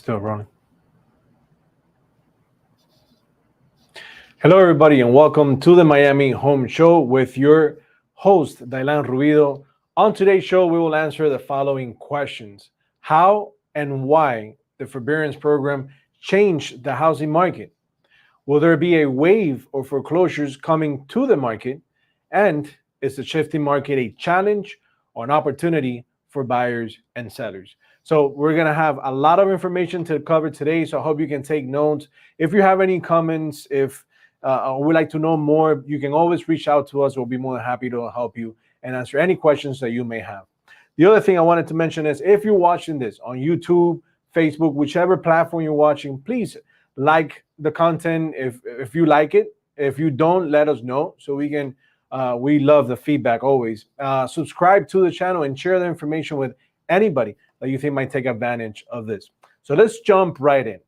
Still rolling. Hello, everybody, and welcome to the Miami Home Show with your host, Dailan Rubido. On today's show, we will answer the following questions: how and why the forbearance program changed the housing market? Will there be a wave of foreclosures coming to the market? And is the shifting market a challenge or an opportunity for buyers and sellers? So we're going to have a lot of information to cover today. So I hope you can take notes. If you have any comments, if would like to know more, you can always reach out to us. We'll be more than happy to help you and answer any questions that you may have. The other thing I wanted to mention is if you're watching this on YouTube, Facebook, whichever platform you're watching, please like the content if you like it. If you don't, let us know so we can we love the feedback always. Subscribe to the channel and share the information with anybody that you think might take advantage of this. So let's jump right in.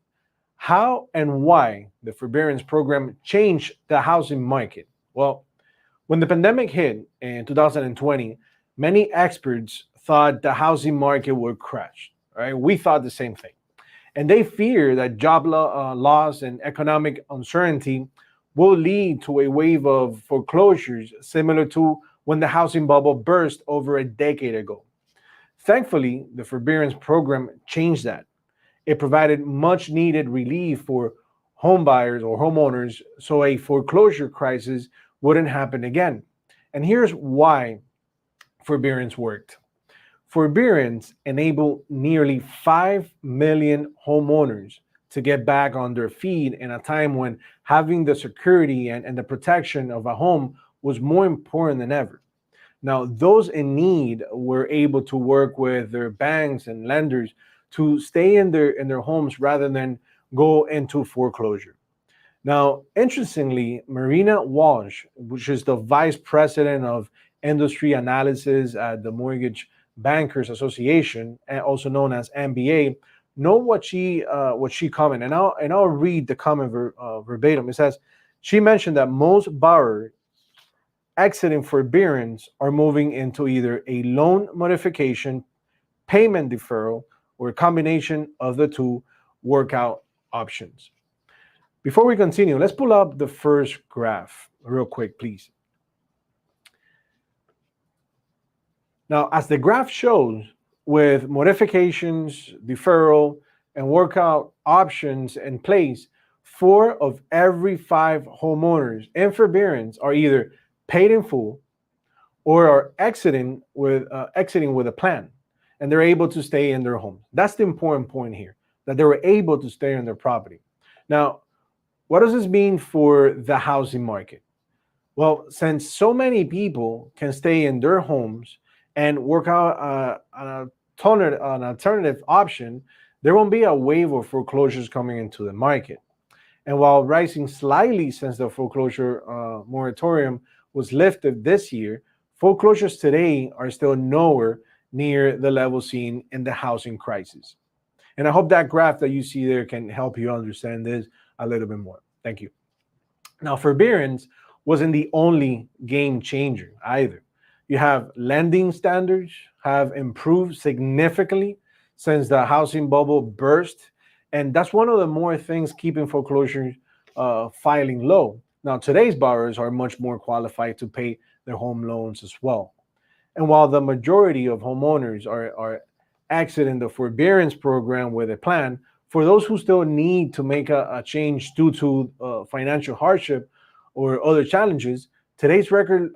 How and why the forbearance program changed the housing market? Well, when the pandemic hit in 2020, many experts thought the housing market would crash. Right? We thought the same thing. And they fear that job loss and economic uncertainty will lead to a wave of foreclosures similar to when the housing bubble burst over a decade ago. Thankfully, the forbearance program changed that. It provided much needed relief for home buyers or homeowners so a foreclosure crisis wouldn't happen again. And here's why forbearance worked. Forbearance enabled nearly 5 million homeowners to get back on their feet in a time when having the security and the protection of a home was more important than ever. Now, those in need were able to work with their banks and lenders to stay in their homes rather than go into foreclosure. Now, interestingly, Marina Walsh, which is the vice president of industry analysis at the Mortgage Bankers Association, and also known as MBA, know what she commented, and I'll read the comment verbatim. It says she mentioned that most borrowers exiting forbearance are moving into either a loan modification, payment deferral, or a combination of the two workout options. Before we continue, let's pull up the first graph real quick, please. Now, as the graph shows, with modifications, deferral, and workout options in place, 4 of every 5 homeowners in forbearance are either paid in full or are exiting with a plan, and they're able to stay in their home. That's the important point here, that they were able to stay in their property. Now, what does this mean for the housing market? Well, since so many people can stay in their homes and work out an alternative option, there won't be a wave of foreclosures coming into the market. And while rising slightly since the foreclosure moratorium was lifted this year, foreclosures today are still nowhere near the level seen in the housing crisis. And I hope that graph that you see there can help you understand this a little bit more. Thank you. Now, forbearance wasn't the only game changer either. You have lending standards have improved significantly since the housing bubble burst, and that's one of the more things keeping foreclosures filing low. Now, today's borrowers are much more qualified to pay their home loans as well. And while the majority of homeowners are exiting the forbearance program with a plan, for those who still need to make a change due to financial hardship or other challenges, today's record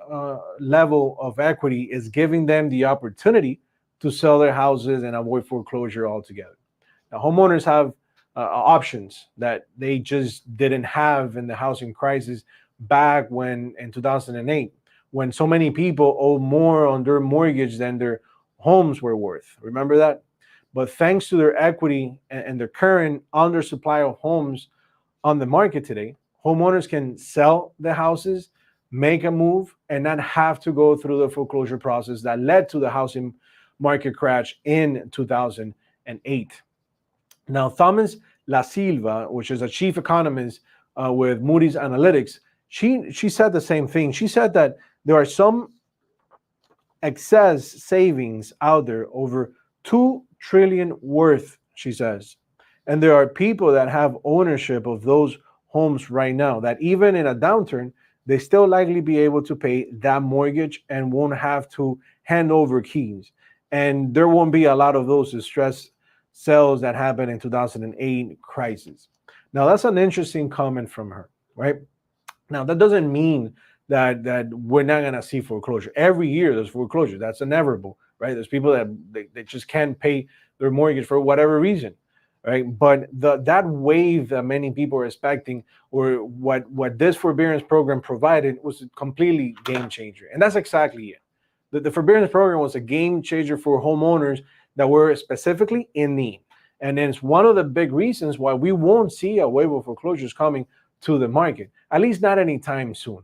level of equity is giving them the opportunity to sell their houses and avoid foreclosure altogether. Now, homeowners have options that they just didn't have in the housing crisis back when in 2008, when so many people owe more on their mortgage than their homes were worth. Remember that? But thanks to their equity and the current undersupply of homes on the market today, homeowners can sell their houses, make a move, and not have to go through the foreclosure process that led to the housing market crash in 2008. Now, Thomas La Silva, which is a chief economist with Moody's Analytics, she said the same thing. She said that there are some excess savings out there, over $2 trillion worth, she says, And there are people that have ownership of those homes right now that even in a downturn, they still likely be able to pay that mortgage and won't have to hand over keys. And there won't be a lot of those distressed sales that happened in 2008 crisis. Now that's an interesting comment from her, right? Now that doesn't mean that we're not gonna see foreclosure. Every year there's foreclosure. That's inevitable, right? There's people that they just can't pay their mortgage for whatever reason, right? But that wave that many people are expecting, or what this forbearance program provided, was a completely game changer, and that's exactly it. The forbearance program was a game changer for homeowners that were specifically in need, and it's one of the big reasons why we won't see a wave of foreclosures coming to the market, at least not anytime soon.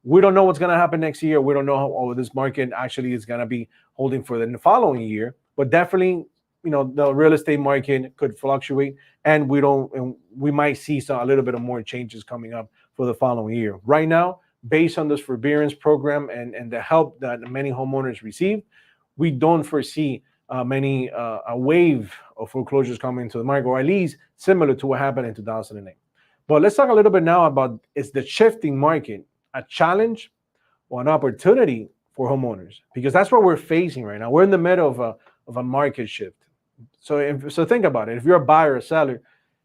We don't know what's going to happen next year. We don't know how this market actually is going to be holding for the following year, but definitely, the real estate market could fluctuate, and we might see a little bit of more changes coming up for the following year. Right now, based on this forbearance program and the help that many homeowners receive, we don't foresee many a wave of foreclosures coming to the market, or at least similar to what happened in 2008. But let's talk a little bit now about, is the shifting market a challenge or an opportunity for homeowners? Because that's what we're facing right now. We're in the middle of a market shift. So think about it. If you're a buyer or seller,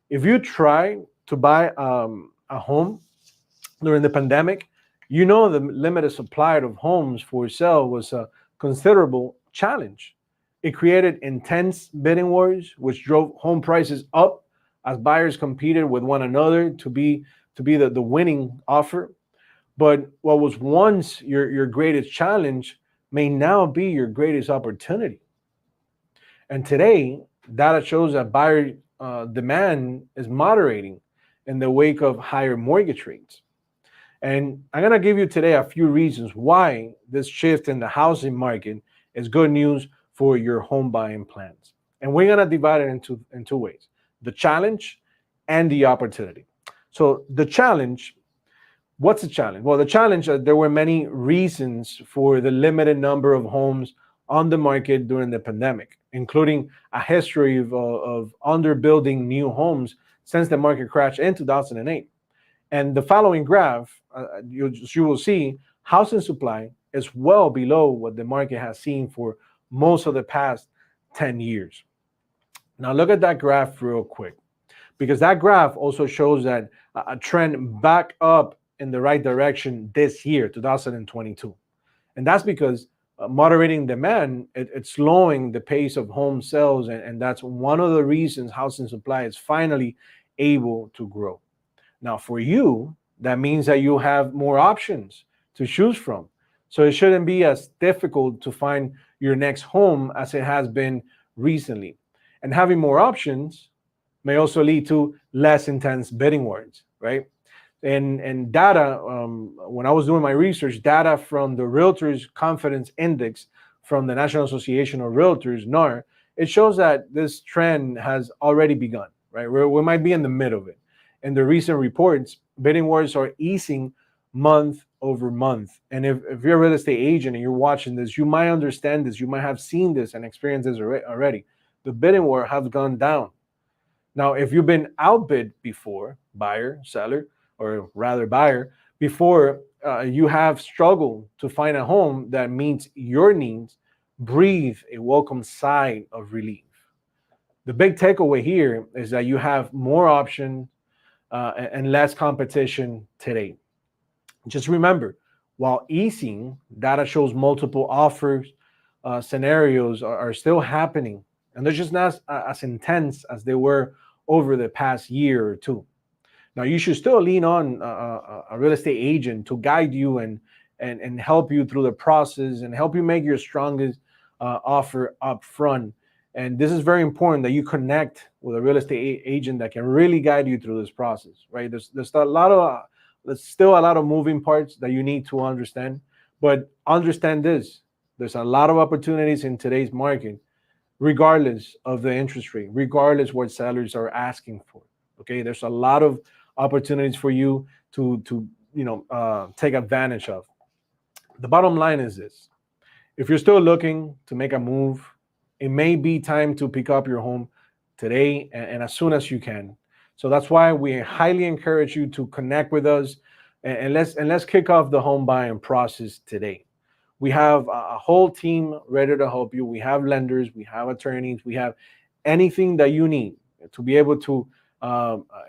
if you try to buy a home during the pandemic, the limited supply of homes for sale was a considerable challenge. It created intense bidding wars, which drove home prices up as buyers competed with one another to be the winning offer. But what was once your greatest challenge may now be your greatest opportunity. And today, data shows that buyer demand is moderating in the wake of higher mortgage rates. And I'm going to give you today a few reasons why this shift in the housing market is good news for your home buying plans. And we're going to divide it in two ways: the challenge and the opportunity. So the challenge, what's the challenge? Well, the challenge, there were many reasons for the limited number of homes on the market during the pandemic, including a history of underbuilding new homes since the market crashed in 2008. And the following graph, you will see housing supply is well below what the market has seen for most of the past 10 years. Now look at that graph real quick, because that graph also shows that a trend back up in the right direction this year, 2022. And that's because moderating demand, it's slowing the pace of home sales, and that's one of the reasons housing supply is finally able to grow. Now, for you, that means that you have more options to choose from. So it shouldn't be as difficult to find your next home as it has been recently. And having more options may also lead to less intense bidding wars, right? And data, when I was doing my research, data from the Realtors Confidence Index from the National Association of Realtors, NAR, it shows that this trend has already begun, right? We might be in the middle of it. In the recent reports, bidding wars are easing month over month. And if you're a real estate agent and you're watching this, you might understand this. You might have seen this and experienced this already. The bidding war has gone down. Now, if you've been outbid before, buyer, seller, or rather buyer, before you have struggled to find a home that meets your needs, breathe a welcome sigh of relief. The big takeaway here is that you have more options and less competition today. Just remember, while easing, data shows multiple offers, scenarios are still happening, and they're just not as intense as they were over the past year or two. Now, you should still lean on a real estate agent to guide you and help you through the process and help you make your strongest offer up front. And this is very important, that you connect with a real estate agent that can really guide you through this process, right? There's still a lot of moving parts that you need to understand, but understand this: there's a lot of opportunities in today's market, regardless of the interest rate, regardless what sellers are asking for. Okay, there's a lot of opportunities for you to take advantage of. The bottom line is this: if you're still looking to make a move, it may be time to pick up your home today and as soon as you can. So that's why we highly encourage you to connect with us and let's kick off the home buying process today. We have a whole team ready to help you. We have lenders, we have attorneys, we have anything that you need to be able to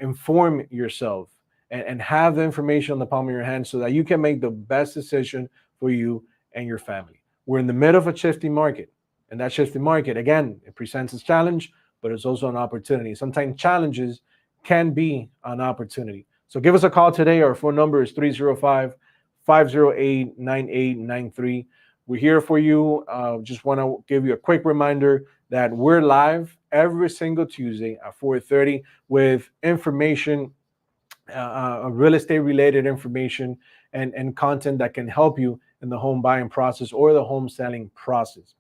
inform yourself and have the information on the palm of your hand so that you can make the best decision for you and your family. We're in the middle of a shifting market, and that shifting market, again, it presents a challenge, but it's also an opportunity. Sometimes challenges can be an opportunity. So give us a call today. Our phone number is 305-508-9893. We're here for you. Just want to give you a quick reminder that we're live every single Tuesday at 4:30 with information, real estate related information and content that can help you in the home buying process or the home selling process.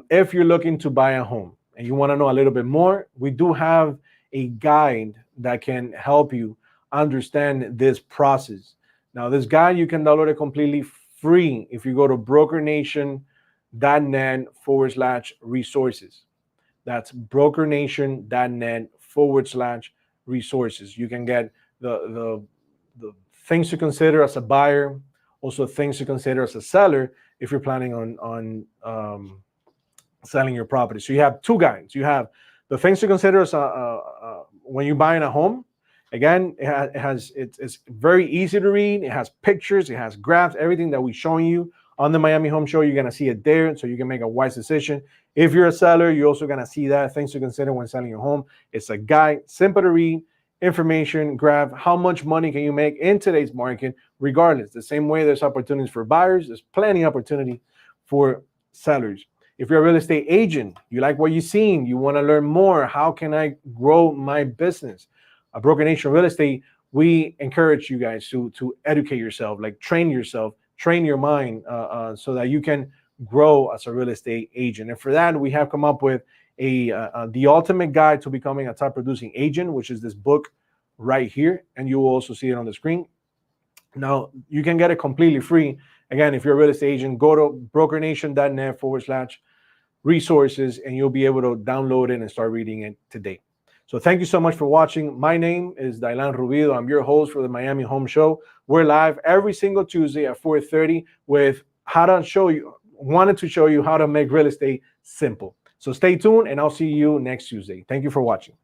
If you're looking to buy a home and you want to know a little bit more, we do have a guide that can help you understand this process. Now, this guide, you can download it completely free if you go to brokernation.net/resources. That's brokernation.net/resources. You can get the things to consider as a buyer, also things to consider as a seller if you're planning on selling your property. So you have two guides. You have the things to consider as when you're buying a home. Again, it's very easy to read. It has pictures, it has graphs, everything that we're showing you on the Miami Home Show. You're gonna see it there, so you can make a wise decision. If you're a seller, you're also gonna see that things to consider when selling your home. It's a guide, simple to read, information, graph. How much money can you make in today's market? Regardless, the same way there's opportunities for buyers, there's plenty of opportunity for sellers. If you're a real estate agent, you like what you're seeing, you want to learn more. How can I grow my business? A Broker Nation Real Estate, we encourage you guys to educate yourself, like train yourself, train your mind so that you can grow as a real estate agent. And for that, we have come up with the ultimate guide to becoming a top producing agent, which is this book right here. And you will also see it on the screen. Now, you can get it completely free. Again, if you're a real estate agent, go to brokernation.net/resources and you'll be able to download it and start reading it today. So thank you so much for watching. My name is Dylan Rubido. I'm your host for the Miami Home Show. We're live every single Tuesday at 4:30 with wanted to show you how to make real estate simple. So stay tuned and I'll see you next Tuesday. Thank you for watching.